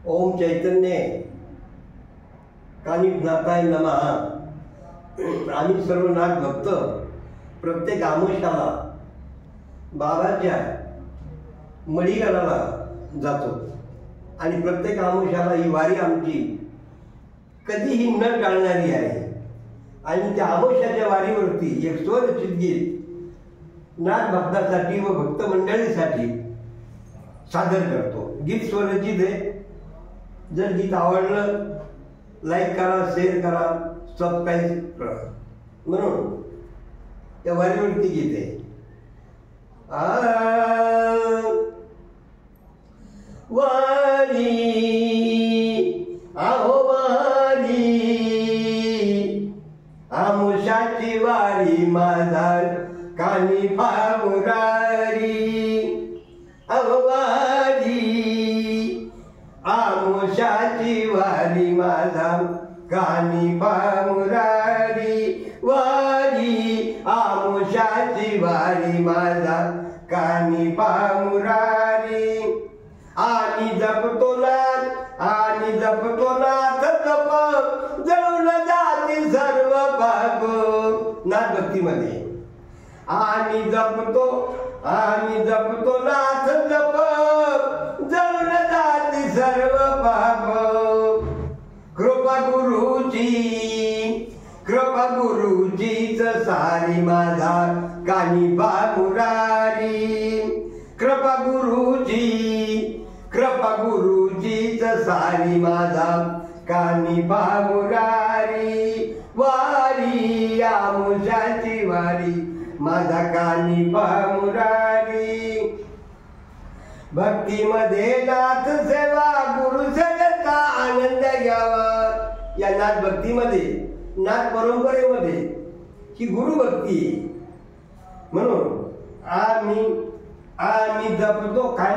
ओम चैतन्य कानिफनाथाय नमः। आम्ही सर्व नाथ भक्त प्रत्येक आमुष्याला बाबाच्या मळीगडाला जातो आणि प्रत्येक आमुष्याला ही वारी आमची कधीही न टाळणारी आहे। आणि त्या आमुष्याच्या वारीवरती एक स्वरचित गीत नाथ भक्तासाठी व भक्त मंडळीसाठी सादर करतो। गीत स्वरचित आहे। जर गीत आवडलं लाईक करा, शेअर करा, सबस्क्राईब करा। म्हणून त्या वारीवरती गीत आहे। वारी आहो वारी आमुषाची वारी माझा कानिफा मुरारी। अहो वारी आमुषाची वारी माझा कानिफा मुरारी। वारी आमुषाची वारी माझा कानिफा मुरारी। आणि जपतो नाथ जप जळून जाती सर्व पाप। नाथ भक्तीमध्ये आणि जपतो नाथ जप जळून जाती सर्व पाप। कृपा गुरुचीच सारी माझा कानिफा मुरारी। कृपा गुरुचीच सारी माझा कानिफा मुरारी। वारी आमुषाची वारी माझा कानिफा मुरारी। भक्तीमध्ये नाथ सेवा गुरु सेवेचा आनंद घ्यावा। या नाथ भक्तीमध्ये नाथ परंपरेमध्ये ही गुरु भक्ती आहे। म्हणून आम्ही जपतो काय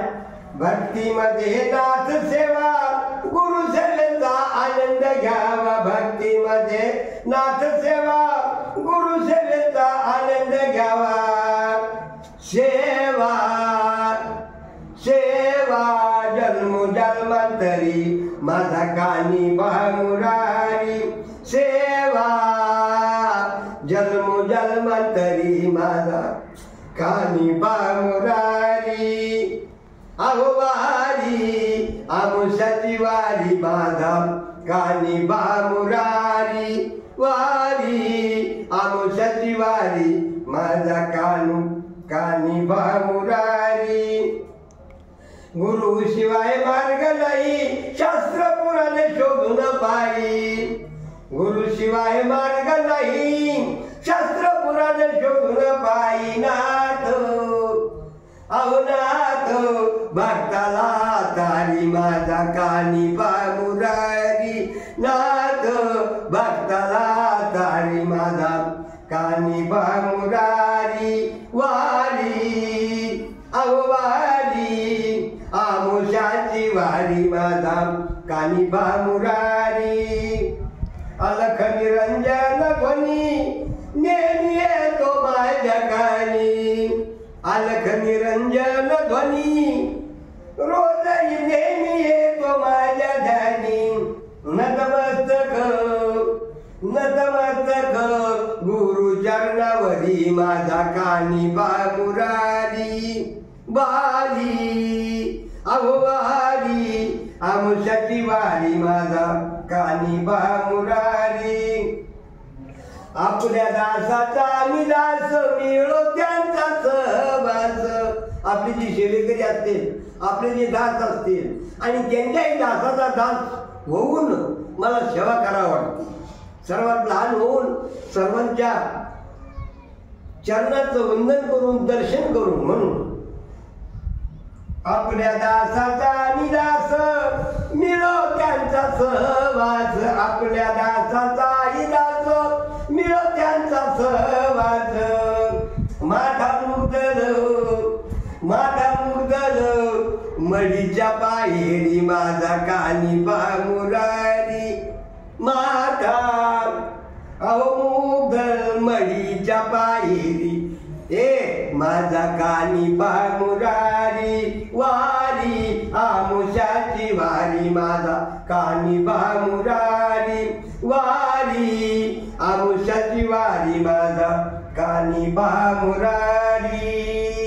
भक्तीमध्ये नाथ सेवा गुरु सेवेचा आनंद घ्यावा। भक्तीमध्ये नाथ सेवा गुरु सेवेचा आनंद घ्यावा। सेवा जन्मोजन्मांतरी माझा कानिफा मुरारी। सेवा जन्मोजन्मांतरी माझा कानिफा मुरारी। अहो वारी आमुषाची वारी माझा कानिफा मुरारी। वारी आमुषाची वारी माझा कानिफा मुरारी। गुरु शिवाय मार्ग नाही शास्त्र पुराण शोधून पायी। गुरु शिवाय मार्ग नाही शास्त्र पुराण शोधून पायी। नाथ अहो नाथ भक्ताला तारी माझा कानिफा मुरारी। नाथ भक्ताला तारी माझा कानिफा मुरारी। वारी अहो वारी आमुषाची वारी माझा कानिफा मुरारी। अलख निरंजन ध्वनी नेहमी येतो माझ्या कानी। अलख निरंजन ध्वनी रोजही नेहमी येतो माझ्या ध्यानी। नतमस्तक गुरु चरणावरी माझा कानिफा मुरारी। वारी अहो वारी आमुषाची वारी माझा कानिफा मुरारी। आपल्या दासाचा आम्ही दास मिळो त्यांचा सहवास। आपली जी सेवेकरी असतील आपले जे दास असतील आणि त्यांच्याही दासाचा दास होऊन मला सेवा करावी वाटते। सर्वात लहान होऊन सर्वांच्या चरणाचं वंदन करून दर्शन करून। म्हणून आपल्या दासाचा आम्ही दास मिळो त्यांचा सहवास। आपल्या दासाचाही दास मिळो त्यांचा सहवास। माथा मुग्धल मडीच्या पायरी माझा कानिफा मुरारी। माथा अहो मुग्धल मडीच्या पायरी ए माझा कानिफा मुरारी। वारी वारी आमुषाची वारी माझा कानिबा मुरारी वारी आमुषाची वारी माझा कानिबा मुरारी